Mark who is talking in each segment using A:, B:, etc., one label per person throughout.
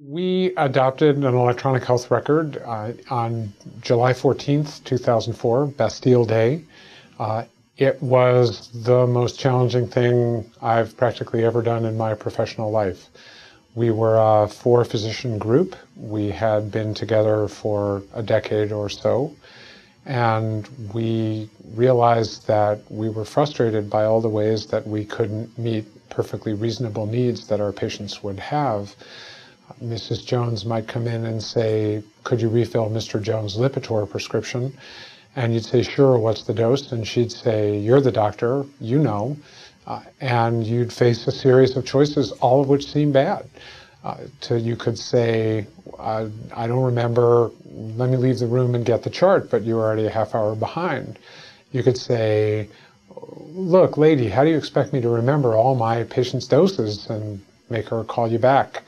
A: We adopted an electronic health record on July 14th, 2004, Bastille Day. It was the most challenging thing I've practically ever done in my professional life. We were a 4-physician group. We had been together for a decade or so, and we realized that we were frustrated by all the ways that we couldn't meet perfectly reasonable needs that our patients would have. Mrs. Jones might come in and say, "Could you refill Mr. Jones' Lipitor prescription?" And you'd say, "Sure, what's the dose?" And she'd say, "You're the doctor, you know." And you'd face a series of choices, all of which seem bad. You could say, "I don't remember, let me leave the room and get the chart," but you're already a half hour behind. You could say, "Look, lady, how do you expect me to remember all my patients' doses?" and make her call you back.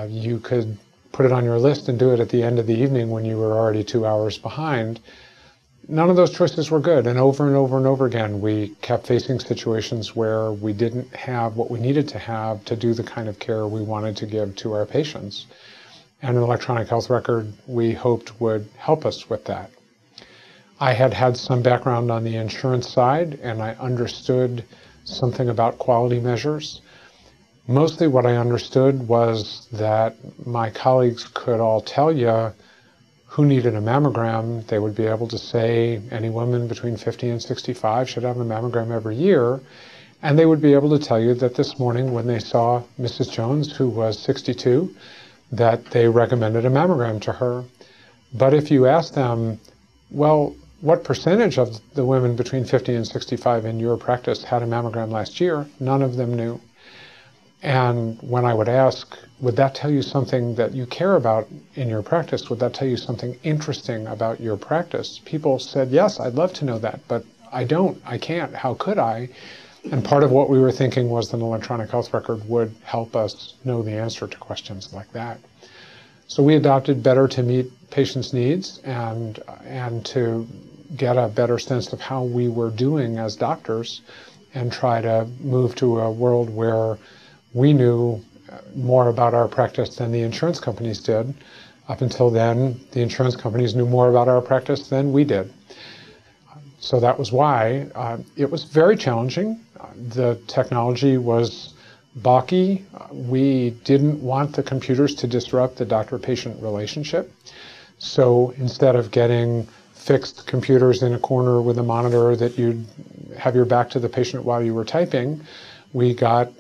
A: You could put it on your list and do it at the end of the evening when you were already 2 hours behind. None of those choices were good, and over and over and over again, we kept facing situations where we didn't have what we needed to have to do the kind of care we wanted to give to our patients. And an electronic health record, we hoped, would help us with that. I had had some background on the insurance side, and I understood something about quality measures. Mostly what I understood was that my colleagues could all tell you who needed a mammogram. They would be able to say any woman between 50 and 65 should have a mammogram every year. And they would be able to tell you that this morning when they saw Mrs. Jones, who was 62, that they recommended a mammogram to her. But if you asked them, well, what percentage of the women between 50 and 65 in your practice had a mammogram last year? None of them knew. And when I would ask, would that tell you something that you care about in your practice? Would that tell you something interesting about your practice? People said, yes, I'd love to know that, but I don't, I can't, how could I? And part of what we were thinking was that an electronic health record would help us know the answer to questions like that. So we adopted Better to meet patients' needs and to get a better sense of how we were doing as doctors and try to move to a world where we knew more about our practice than the insurance companies did. Up until then, the insurance companies knew more about our practice than we did. So that was why it was very challenging. The technology was balky. We didn't want the computers to disrupt the doctor-patient relationship. So instead of getting fixed computers in a corner with a monitor that you'd have your back to the patient while you were typing, we got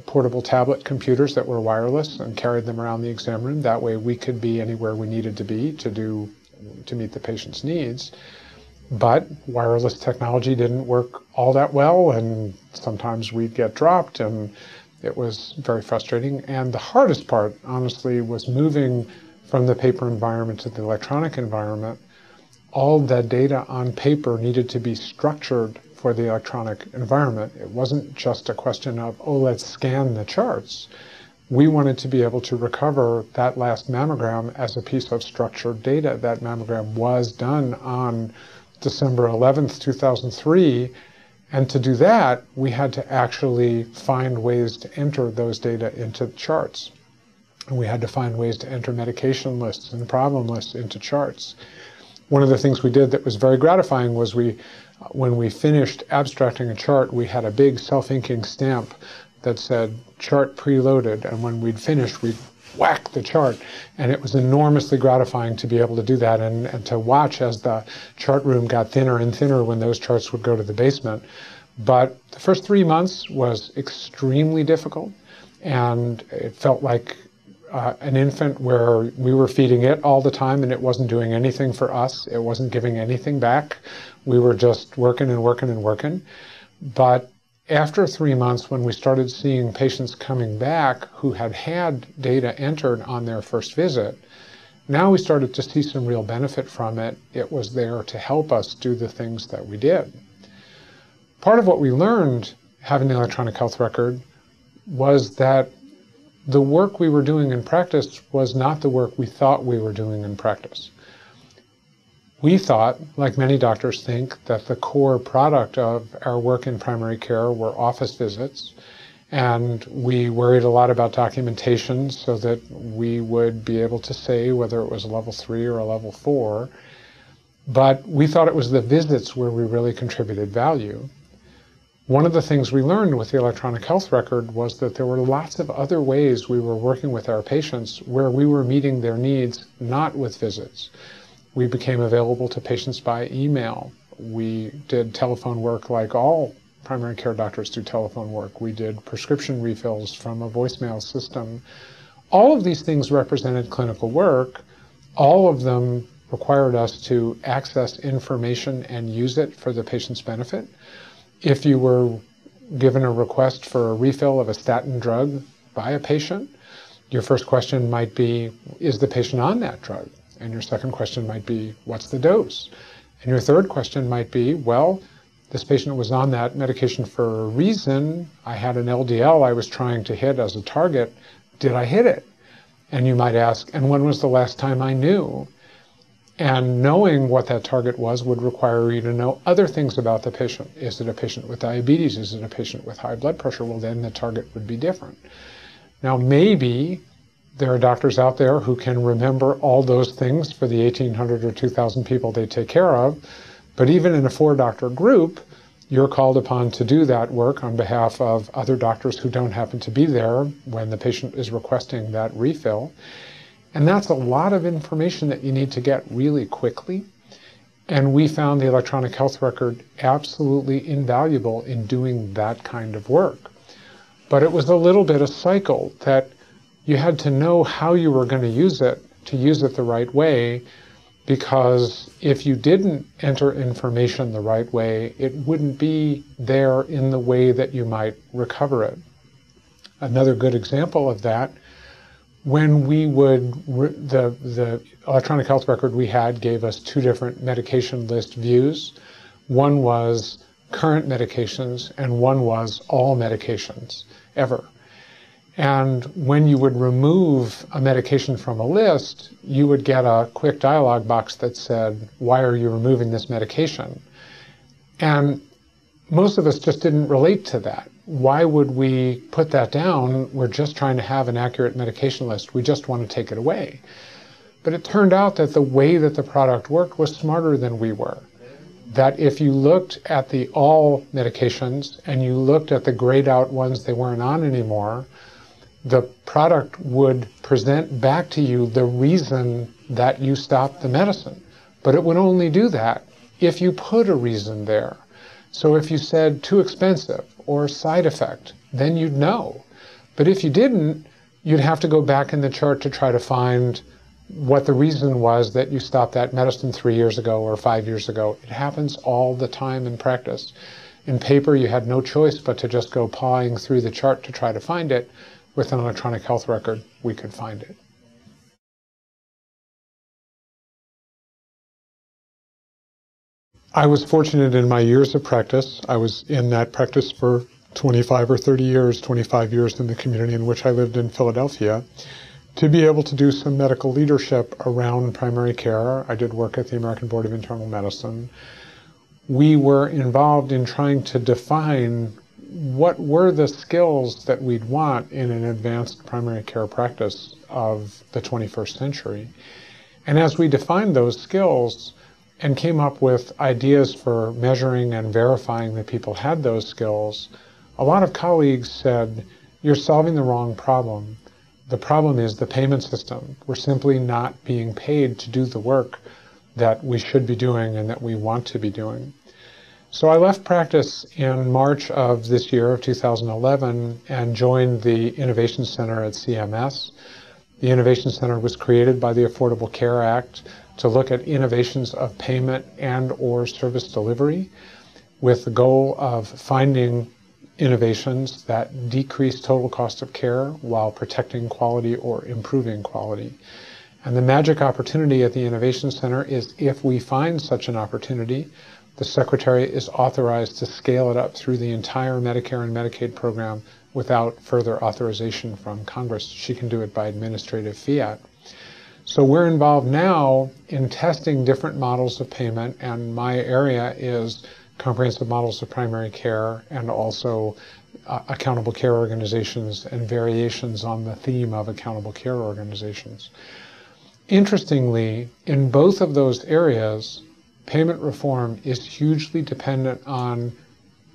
A: portable tablet computers that were wireless and carried them around the exam room. That way we could be anywhere we needed to be to meet the patient's needs. But wireless technology didn't work all that well, and sometimes we'd get dropped, and it was very frustrating. And the hardest part, honestly, was moving from the paper environment to the electronic environment. All that data on paper needed to be structured for the electronic environment. It wasn't just a question of, oh, let's scan the charts. We wanted to be able to recover that last mammogram as a piece of structured data. That mammogram was done on December 11th, 2003. And to do that, we had to actually find ways to enter those data into the charts. And we had to find ways to enter medication lists and problem lists into charts. One of the things we did that was very gratifying was when we finished abstracting a chart, we had a big self-inking stamp that said chart preloaded, and when we'd finished, we'd whack the chart. And it was enormously gratifying to be able to do that and to watch as the chart room got thinner and thinner when those charts would go to the basement. But the first 3 months was extremely difficult, and it felt like an infant where we were feeding it all the time and it wasn't doing anything for us. It wasn't giving anything back. We were just working and working and working. But after 3 months, when we started seeing patients coming back who had had data entered on their first visit, now we started to see some real benefit from it. It was there to help us do the things that we did. Part of what we learned having the electronic health record was that the work we were doing in practice was not the work we thought we were doing in practice. We thought, like many doctors think, that the core product of our work in primary care were office visits, And we worried a lot about documentation so that we would be able to say whether it was a level 3 or a level 4. But we thought it was the visits where we really contributed value. One of the things we learned with the electronic health record was that there were lots of other ways we were working with our patients where we were meeting their needs, not with visits. We became available to patients by email. We did telephone work like all primary care doctors do telephone work. We did prescription refills from a voicemail system. All of these things represented clinical work. All of them required us to access information and use it for the patient's benefit. If you were given a request for a refill of a statin drug by a patient, your first question might be, is the patient on that drug? And your second question might be, what's the dose? And your third question might be, well, this patient was on that medication for a reason. I had an LDL I was trying to hit as a target. Did I hit it? And you might ask, and when was the last time I knew? And knowing what that target was would require you to know other things about the patient. Is it a patient with diabetes? Is it a patient with high blood pressure? Well, then the target would be different. Now, maybe there are doctors out there who can remember all those things for the 1,800 or 2,000 people they take care of. But even in a 4-doctor group, you're called upon to do that work on behalf of other doctors who don't happen to be there when the patient is requesting that refill. And that's a lot of information that you need to get really quickly. And we found the electronic health record absolutely invaluable in doing that kind of work. But it was a little bit a cycle that you had to know how you were going to use it the right way, because if you didn't enter information the right way, it wouldn't be there in the way that you might recover it. Another good example of that, when we would, the electronic health record we had gave us 2 different medication list views. One was current medications and one was all medications ever. And when you would remove a medication from a list, you would get a quick dialog box that said, why are you removing this medication? And most of us just didn't relate to that. Why would we put that down? We're just trying to have an accurate medication list. We just want to take it away. But it turned out that the way that the product worked was smarter than we were. That if you looked at the all medications and you looked at the grayed out ones they weren't on anymore, the product would present back to you the reason that you stopped the medicine. But it would only do that if you put a reason there. So if you said too expensive or side effect, then you'd know. But if you didn't, you'd have to go back in the chart to try to find what the reason was that you stopped that medicine 3 years ago or 5 years ago. It happens all the time in practice. In paper, you had no choice but to just go pawing through the chart to try to find it. With an electronic health record, we could find it. I was fortunate in my years of practice. I was in that practice for 25 or 30 years, 25 years in the community in which I lived in Philadelphia, to be able to do some medical leadership around primary care. I did work at the American Board of Internal Medicine. We were involved in trying to define what were the skills that we'd want in an advanced primary care practice of the 21st century. And as we defined those skills and came up with ideas for measuring and verifying that people had those skills, a lot of colleagues said, you're solving the wrong problem. The problem is the payment system. We're simply not being paid to do the work that we should be doing and that we want to be doing. So I left practice in March of this year, of 2011, and joined the Innovation Center at CMS. The Innovation Center was created by the Affordable Care Act to look at innovations of payment and or service delivery with the goal of finding innovations that decrease total cost of care while protecting quality or improving quality. And the magic opportunity at the Innovation Center is if we find such an opportunity, the Secretary is authorized to scale it up through the entire Medicare and Medicaid program without further authorization from Congress. She can do it by administrative fiat. So we're involved now in testing different models of payment, and my area is comprehensive models of primary care and also accountable care organizations and variations on the theme of accountable care organizations. Interestingly, in both of those areas, payment reform is hugely dependent on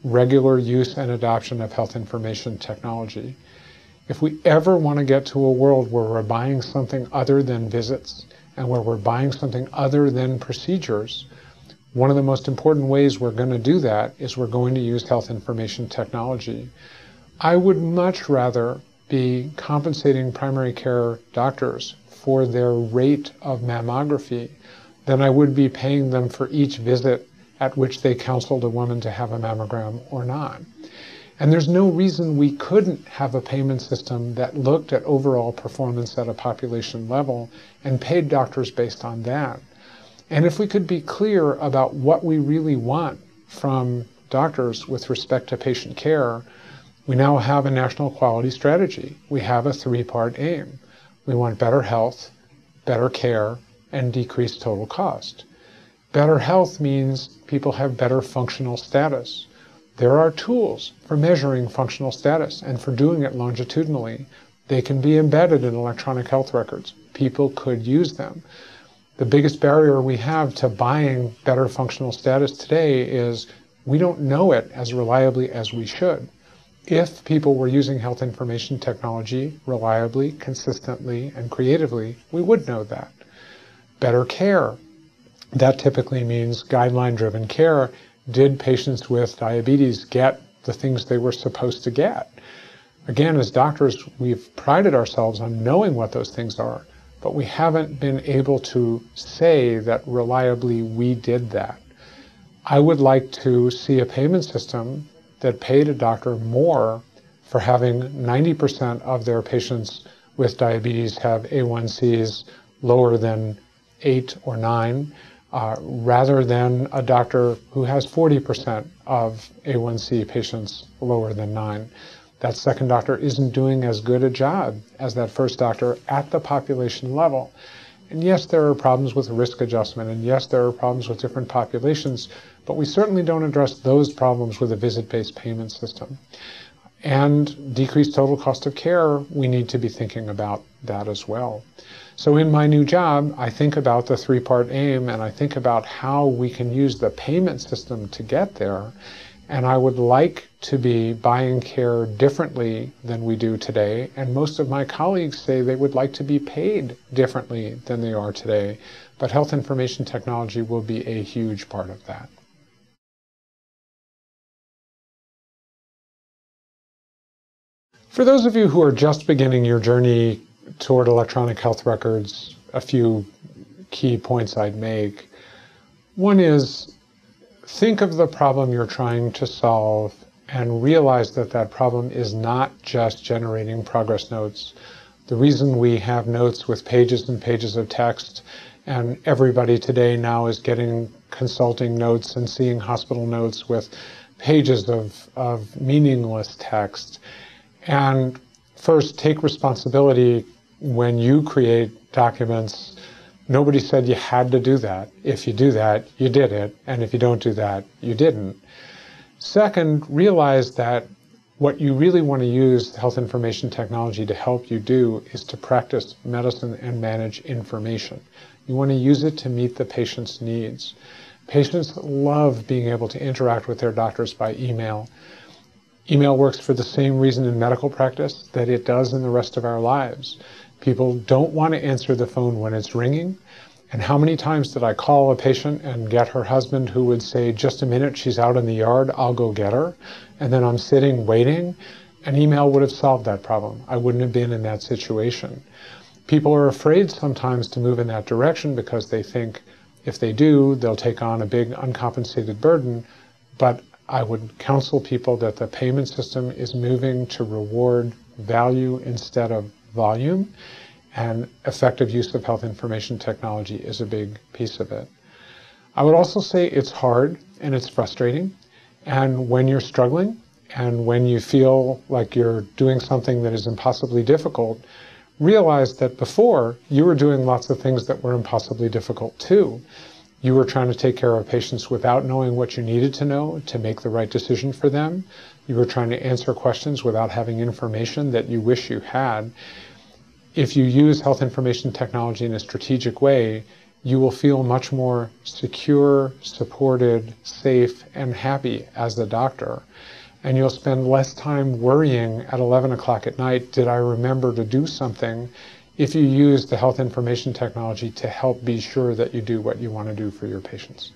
A: regular use and adoption of health information technology. If we ever want to get to a world where we're buying something other than visits and where we're buying something other than procedures, one of the most important ways we're going to do that is we're going to use health information technology. I would much rather be compensating primary care doctors for their rate of mammography than I would be paying them for each visit at which they counseled a woman to have a mammogram or not. And there's no reason we couldn't have a payment system that looked at overall performance at a population level and paid doctors based on that. And if we could be clear about what we really want from doctors with respect to patient care, we now have a national quality strategy. We have a three-part aim. We want better health, better care, and decreased total cost. Better health means people have better functional status. There are tools for measuring functional status and for doing it longitudinally. They can be embedded in electronic health records. People could use them. The biggest barrier we have to buying better functional status today is we don't know it as reliably as we should. If people were using health information technology reliably, consistently, and creatively, we would know that. Better care. That typically means guideline-driven care. Did patients with diabetes get the things they were supposed to get? Again, as doctors, we've prided ourselves on knowing what those things are, but we haven't been able to say that reliably we did that. I would like to see a payment system that paid a doctor more for having 90% of their patients with diabetes have A1Cs lower than 8 or 9, rather than a doctor who has 40% of A1C patients lower than 9. That second doctor isn't doing as good a job as that first doctor at the population level. And yes, there are problems with risk adjustment, and yes, there are problems with different populations, but we certainly don't address those problems with a visit-based payment system. And decreased total cost of care, we need to be thinking about that as well. So in my new job, I think about the three-part aim, and I think about how we can use the payment system to get there. And I would like to be buying care differently than we do today. And most of my colleagues say they would like to be paid differently than they are today. But health information technology will be a huge part of that. For those of you who are just beginning your journey toward electronic health records, a few key points I'd make. One is, think of the problem you're trying to solve and realize that that problem is not just generating progress notes. The reason we have notes with pages and pages of text, and everybody today now is getting consulting notes and seeing hospital notes with pages of meaningless text. And first, take responsibility when you create documents. Nobody said you had to do that. If you do that, you did it. And if you don't do that, you didn't. Second, realize that what you really want to use health information technology to help you do is to practice medicine and manage information. You want to use it to meet the patient's needs. Patients love being able to interact with their doctors by email. Email works for the same reason in medical practice that it does in the rest of our lives. People don't want to answer the phone when it's ringing. And how many times did I call a patient and get her husband who would say, just a minute, she's out in the yard, I'll go get her. And then I'm sitting waiting. An email would have solved that problem. I wouldn't have been in that situation. People are afraid sometimes to move in that direction because they think if they do, they'll take on a big uncompensated burden. But I would counsel people that the payment system is moving to reward value instead of volume, and effective use of health information technology is a big piece of it. I would also say it's hard and it's frustrating, and when you're struggling and when you feel like you're doing something that is impossibly difficult, realize that before you were doing lots of things that were impossibly difficult too. You were trying to take care of patients without knowing what you needed to know to make the right decision for them. you were trying to answer questions without having information that you wish you had. If you use health information technology in a strategic way, you will feel much more secure, supported, safe, and happy as the doctor. And you'll spend less time worrying at 11 o'clock at night, did I remember to do something, if you use the health information technology to help be sure that you do what you want to do for your patients.